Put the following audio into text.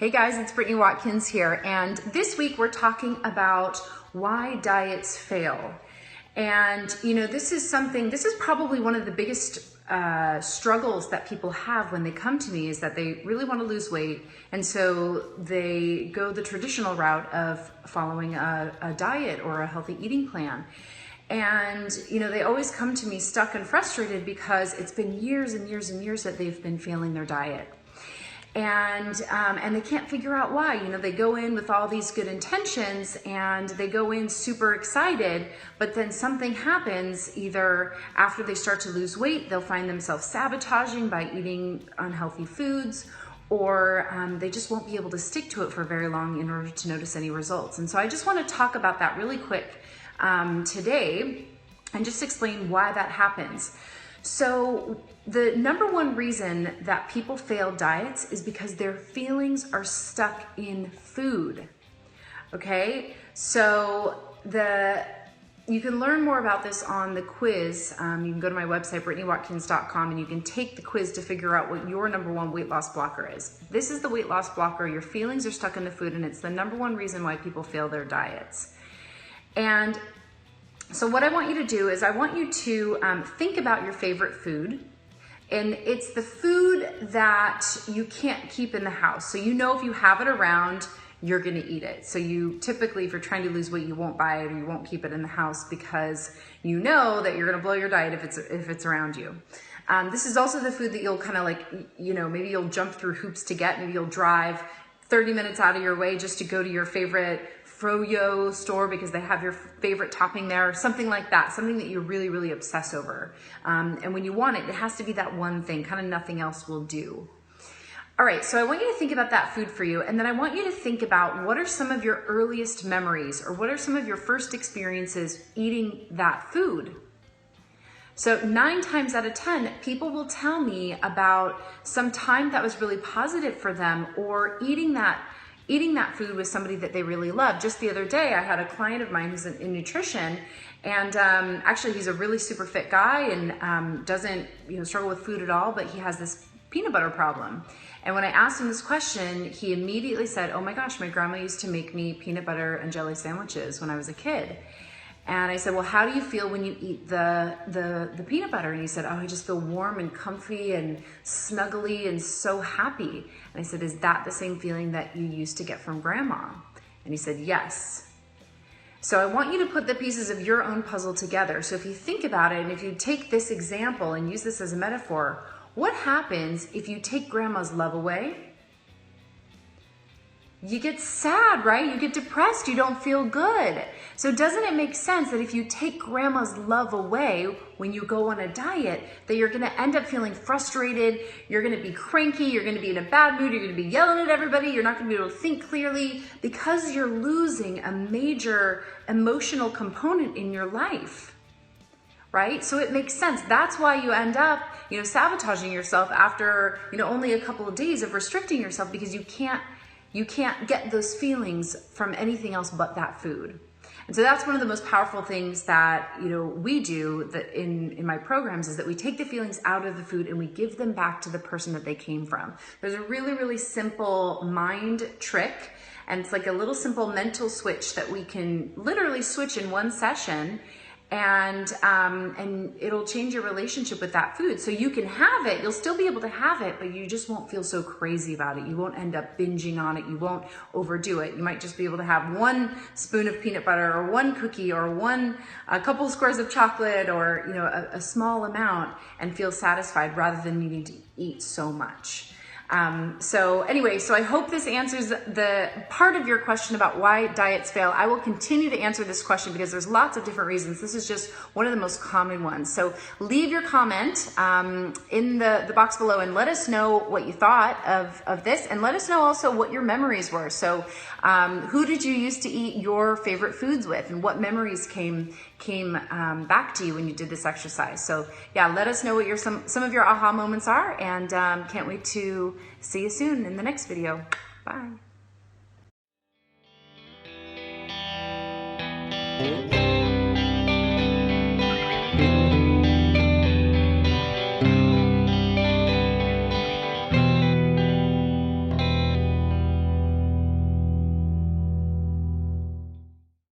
Hey guys, it's Brittany Watkins here, and this week we're talking about why diets fail. And this is probably one of the biggest struggles that people have when they come to me, is that they really want to lose weight, and so they go the traditional route of following a diet or a healthy eating plan. And they always come to me stuck and frustrated because it's been years and years and years that they've been failing their diet. And they can't figure out why. They go in with all these good intentions and they go in super excited, but then something happens. Either after they start to lose weight, they'll find themselves sabotaging by eating unhealthy foods, or they just won't be able to stick to it for very long in order to notice any results. And so I just want to talk about that really quick today and just explain why that happens. So the number one reason that people fail diets is because their feelings are stuck in food. Okay, so you can learn more about this on the quiz. You can go to my website, BrittanyWatkins.com, and you can take the quiz to figure out what your number one weight loss blocker is. This is the weight loss blocker. Your feelings are stuck in the food, and it's the number one reason why people fail their diets. And so what I want you to do is I want you to think about your favorite food. And it's the food that you can't keep in the house. So if you have it around, you're gonna eat it. So you typically, if you're trying to lose weight, you won't buy it or you won't keep it in the house because you know that you're gonna blow your diet if it's around you. This is also the food that you'll kind of maybe you'll jump through hoops to get. Maybe you'll drive 30 minutes out of your way just to go to your favorite froyo store because they have your favorite topping there, something like that, something that you really, really obsess over. And when you want it, it has to be that one thing, kind of nothing else will do. All right, so I want you to think about that food for you, and then I want you to think about what are some of your earliest memories, or what are some of your first experiences eating that food. So 9 times out of 10, people will tell me about some time that was really positive for them, or eating that food with somebody that they really love. Just the other day, I had a client of mine who's in nutrition, and actually he's a really super fit guy and doesn't struggle with food at all, but he has this peanut butter problem. And when I asked him this question, he immediately said, "Oh my gosh, my grandma used to make me peanut butter and jelly sandwiches when I was a kid." And I said, "Well, how do you feel when you eat the peanut butter?" And he said, "Oh, I just feel warm and comfy and snuggly and so happy." And I said, "Is that the same feeling that you used to get from grandma?" And he said, "Yes." So I want you to put the pieces of your own puzzle together. So if you think about it, and if you take this example and use this as a metaphor, what happens if you take grandma's love away? You get sad, right? You get depressed, you don't feel good. So doesn't it make sense that if you take grandma's love away when you go on a diet, that you're gonna end up feeling frustrated, you're gonna be cranky, you're gonna be in a bad mood, you're gonna be yelling at everybody, you're not gonna be able to think clearly because you're losing a major emotional component in your life, right? So it makes sense. That's why you end up, sabotaging yourself after, only a couple of days of restricting yourself, because you can't get those feelings from anything else but that food. And so that's one of the most powerful things that we do that in my programs, is that we take the feelings out of the food and we give them back to the person that they came from. There's a really, really simple mind trick, and it's like a little simple mental switch that we can literally switch in one session, and it'll change your relationship with that food. So you can have it, you'll still be able to have it, but you just won't feel so crazy about it. You won't end up binging on it. You won't overdo it. You might just be able to have 1 spoon of peanut butter, or 1 cookie, or a couple squares of chocolate, or a small amount, and feel satisfied rather than needing to eat so much. So I hope this answers the part of your question about why diets fail. I will continue to answer this question because there's lots of different reasons. This is just one of the most common ones. So leave your comment in the box below and let us know what you thought of this, and let us know also what your memories were. So who did you used to eat your favorite foods with, and what memories came back to you when you did this exercise? So yeah, let us know what some of your aha moments are, and can't wait to see you soon in the next video. Bye.